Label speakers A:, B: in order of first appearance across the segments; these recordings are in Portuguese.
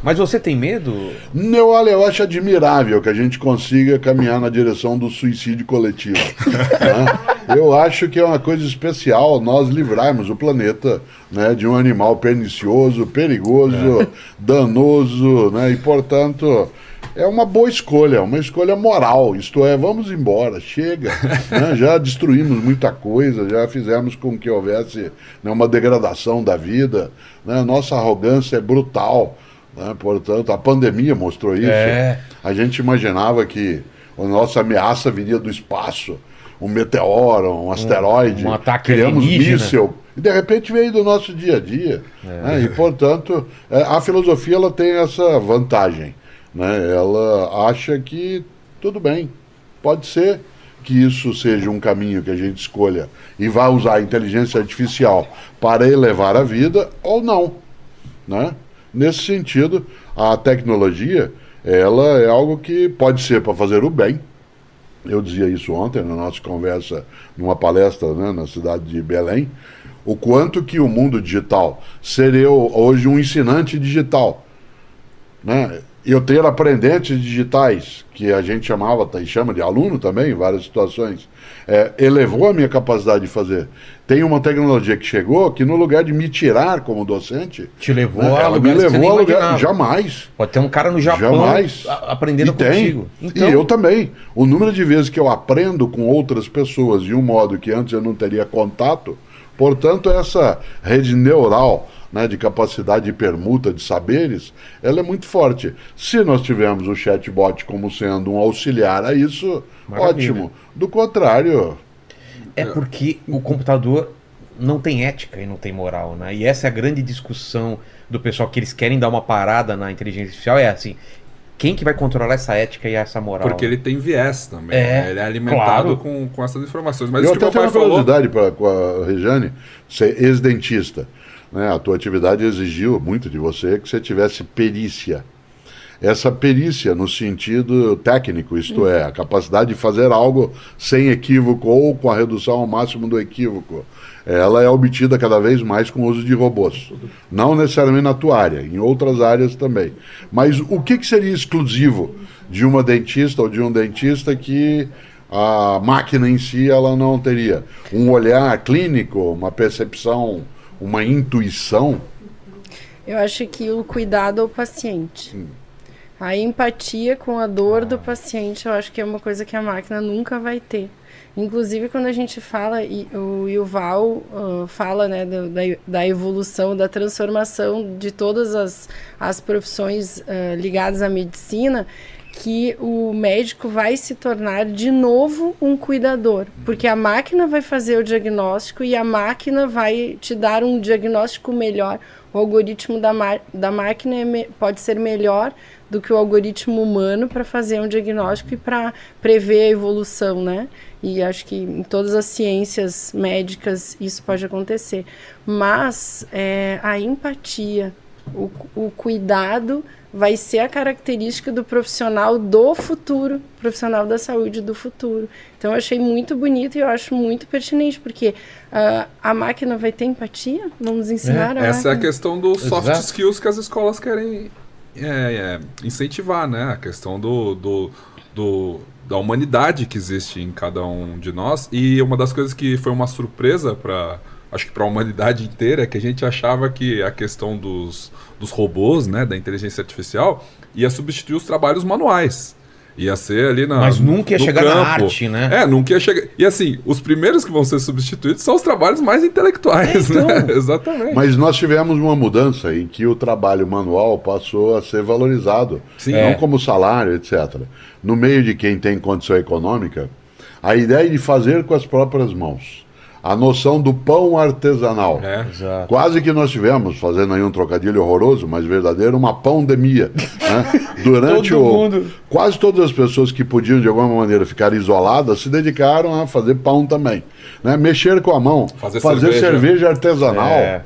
A: Mas você tem medo?
B: Olha, eu acho admirável que a gente consiga caminhar na direção do suicídio coletivo. Né? Eu acho que é uma coisa especial nós livrarmos o planeta, né, de um animal pernicioso, perigoso, danoso, né, e, portanto, é uma boa escolha, uma escolha moral. Isto é, vamos embora, chega. Né? Já destruímos muita coisa, já fizemos com que houvesse, né, uma degradação da vida. Né? Nossa arrogância é brutal. Né? Portanto, a pandemia mostrou isso. A gente imaginava que a nossa ameaça viria do espaço, um meteoro, um asteroide,
A: um ataque
B: criamos
A: alienígena.
B: míssil, e de repente veio do nosso dia a dia. Né? E, portanto, a filosofia ela tem essa vantagem. Né? Ela acha que tudo bem, pode ser que isso seja um caminho que a gente escolha e vá usar a inteligência artificial para elevar a vida ou não. Né? Nesse sentido, a tecnologia ela é algo que pode ser para fazer o bem. Eu dizia isso ontem na nossa conversa, numa palestra, né, na cidade de Belém, o quanto que o mundo digital seria hoje um ensinante digital. Né? Eu ter aprendentes digitais, que a gente chamava e chama de aluno também, em várias situações, elevou a minha capacidade de fazer. Tem uma tecnologia que chegou que, no lugar de me tirar como docente,
A: te levou
B: né,
A: a
B: ela me levou a lugar. Jamais.
A: Pode ter um cara no Japão aprendendo contigo.
B: Então, e eu também. O número de vezes que eu aprendo com outras pessoas de um modo que antes eu não teria contato, portanto, essa rede neural, né, de capacidade de permuta de saberes, ela é muito forte. Se nós tivermos o chatbot como sendo um auxiliar a isso,
A: maravilha.
B: Ótimo. Do contrário...
A: É porque o computador não tem ética e não tem moral, né? E essa é a grande discussão do pessoal, que eles querem dar uma parada na inteligência artificial, é assim, quem que vai controlar essa ética e essa moral?
C: Porque ele tem viés também, né? Ele é alimentado com essas informações. Mas
B: eu
C: isso que
B: até
C: o papai
B: tenho uma
C: falou...
B: curiosidade com a Regiane, você é ex-dentista, né? A tua atividade exigiu muito de você que você tivesse perícia. Essa perícia no sentido técnico, isto é, a capacidade de fazer algo sem equívoco ou com a redução ao máximo do equívoco, ela é obtida cada vez mais com o uso de robôs. Não necessariamente na tua área, em outras áreas também. Mas o que seria exclusivo de uma dentista ou de um dentista que a máquina em si ela não teria? Um olhar clínico, uma percepção, uma intuição?
D: Eu acho que o cuidado ao paciente. A empatia com a dor do paciente, eu acho que é uma coisa que a máquina nunca vai ter. Inclusive, quando a gente fala, e o Yuval fala, né, da evolução, da transformação de todas as profissões ligadas à medicina, que o médico vai se tornar de novo um cuidador, porque a máquina vai fazer o diagnóstico e a máquina vai te dar um diagnóstico melhor. O algoritmo da máquina pode ser melhor do que o algoritmo humano para fazer um diagnóstico e para prever a evolução, né? E acho que em todas as ciências médicas isso pode acontecer. Mas a empatia, o cuidado vai ser a característica do profissional do futuro, profissional da saúde do futuro. Então eu achei muito bonito e eu acho muito pertinente, porque a máquina vai ter empatia? Vamos ensinar a
C: Essa
D: máquina?
C: é a questão dos soft
A: Exato.
C: skills que as escolas querem incentivar, né? A questão da humanidade que existe em cada um de nós. E uma das coisas que foi uma surpresa acho que para a humanidade inteira, é que a gente achava que a questão dos robôs, né, da inteligência artificial, ia substituir os trabalhos manuais. Ia ser ali
A: Mas nunca ia chegar na arte, né?
C: Nunca ia chegar. E assim, os primeiros que vão ser substituídos são os trabalhos mais intelectuais,
A: então.
C: né? Exatamente.
B: Mas nós tivemos uma mudança em que o trabalho manual passou a ser valorizado,
C: Sim.
B: não como salário, etc. No meio de quem tem condição econômica, a ideia de fazer com as próprias mãos, a noção do pão artesanal.
A: Exato.
B: Quase que nós tivemos, fazendo aí um trocadilho horroroso, mas verdadeiro, uma pandemia. Né? Durante quase todas as pessoas que podiam, de alguma maneira, ficar isoladas, se dedicaram a fazer pão também. Né? Mexer com a mão, fazer cerveja artesanal.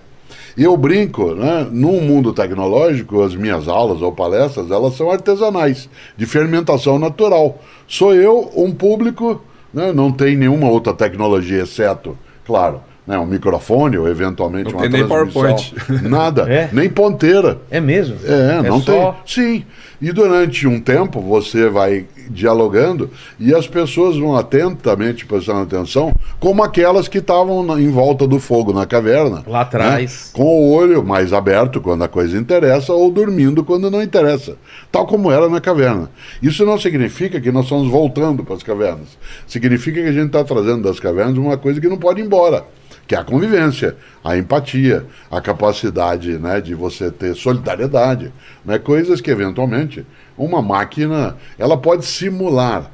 B: E eu brinco, né? Num mundo tecnológico, as minhas aulas ou palestras, elas são artesanais, de fermentação natural. Sou eu, um público, né? Não tem nenhuma outra tecnologia, exceto, claro, né, um microfone ou eventualmente
C: Não
B: uma
C: tem nem
B: transmissão.
C: PowerPoint.
B: Nada,
A: É?
B: nem ponteira.
A: É mesmo?
B: Não
A: só...
B: tem. Sim. E durante um tempo você vai dialogando e as pessoas vão atentamente prestando atenção, como aquelas que estavam em volta do fogo na caverna.
A: Lá atrás.
B: Né? Com o olho mais aberto quando a coisa interessa ou dormindo quando não interessa. Tal como era na caverna. Isso não significa que nós estamos voltando para as cavernas. Significa que a gente está trazendo das cavernas uma coisa que não pode ir embora, que é a convivência, a empatia, a capacidade, né, de você ter solidariedade, né, coisas que eventualmente uma máquina ela pode simular.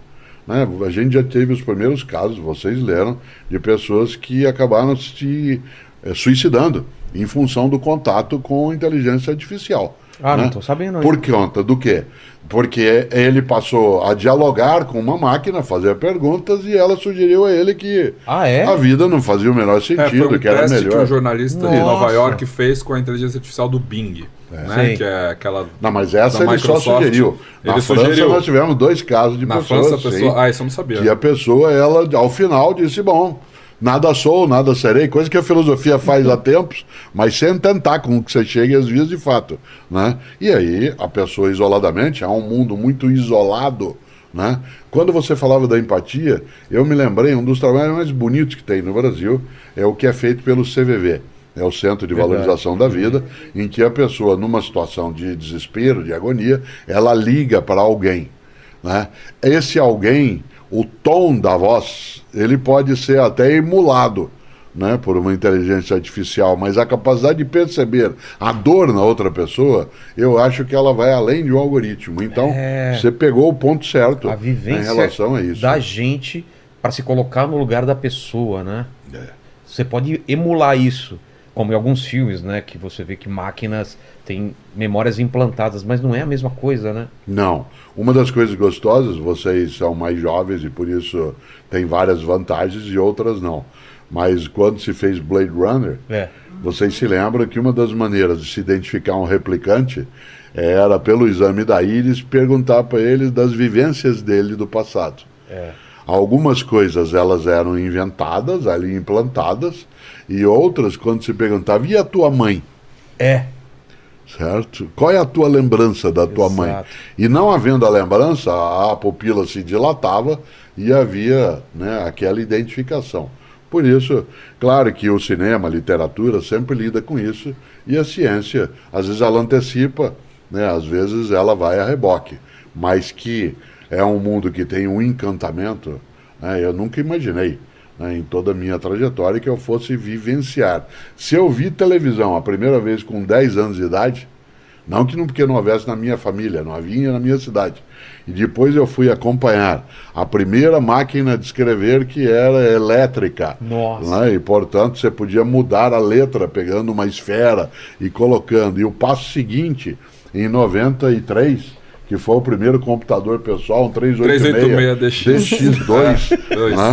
B: Né? A gente já teve os primeiros casos, vocês leram, de pessoas que acabaram se suicidando em função do contato com inteligência artificial.
A: Ah,
B: né?
A: não estou sabendo. Não.
B: Por conta do quê? Porque ele passou a dialogar com uma máquina, fazer perguntas, e ela sugeriu a ele que a vida não fazia o menor sentido,
C: foi um
B: que era
C: teste
B: melhor.
C: que um jornalista de
A: Nossa.
C: Nova York fez com a inteligência artificial do Bing, né?
A: Sei.
C: Que é aquela
B: Não, mas essa
C: da
B: ele só
C: Microsoft.
B: sugeriu. Na
C: Ele
B: França
C: sugeriu.
B: nós tivemos 2 casos de
C: Na
B: pessoas
C: França a pessoa... isso eu não sabia.
B: que a pessoa, ela, ao final, disse, bom, nada sou, nada serei, coisa que a filosofia faz há tempos, mas sem tentar com que você chegue às vias de fato. Né? E aí, a pessoa isoladamente, há um mundo muito isolado. Né? Quando você falava da empatia, eu me lembrei, um dos trabalhos mais bonitos que tem no Brasil é o que é feito pelo CVV. É o Centro de Valorização da Vida, em que a pessoa, numa situação de desespero, de agonia, ela liga para alguém. Né? Esse alguém, o tom da voz, ele pode ser até emulado, né, por uma inteligência artificial, mas a capacidade de perceber a dor na outra pessoa, eu acho que ela vai além de um algoritmo. Então, você pegou o ponto certo
A: A vivência
B: em relação a isso.
A: da gente para se colocar no lugar da pessoa, né? Você pode emular isso, como em alguns filmes, né, que você vê que máquinas têm memórias implantadas, mas não é a mesma coisa, né?
B: Não. Uma das coisas gostosas, vocês são mais jovens e por isso tem várias vantagens e outras não. Mas quando se fez Blade Runner, vocês se lembram que uma das maneiras de se identificar um replicante era, pelo exame da íris, perguntar para ele das vivências dele do passado. Algumas coisas elas eram inventadas, ali implantadas, e outras, quando se perguntava, e a tua mãe? Certo? Qual é a tua lembrança da tua mãe? E não havendo a lembrança, a pupila se dilatava e havia, né, aquela identificação. Por isso, claro que o cinema, a literatura sempre lida com isso, e a ciência, às vezes ela antecipa, né, às vezes ela vai a reboque, mas que é um mundo que tem um encantamento, né, eu nunca imaginei, né, em toda a minha trajetória que eu fosse vivenciar. Se eu vi televisão a primeira vez com 10 anos de idade, não que porque não houvesse na minha família, não havia na minha cidade. E depois eu fui acompanhar a primeira máquina de escrever que era elétrica.
A: Nossa.
B: Né? E, portanto, você podia mudar a letra pegando uma esfera e colocando. E o passo seguinte, em 93, que foi o primeiro computador pessoal, um 386 DX2.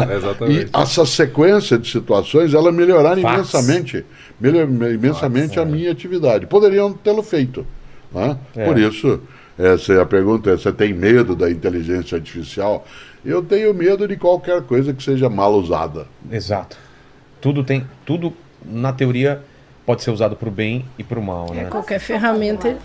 B: Né?
C: Exatamente.
B: E essa sequência de situações, ela melhoraram imensamente a minha atividade. Poderiam tê-lo feito. Né? Por isso, a pergunta é, você tem medo da inteligência artificial? Eu tenho medo de qualquer coisa que seja mal usada.
A: Exato. Tudo na teoria pode ser usado para o bem e para o mal, né?
D: Qualquer ferramenta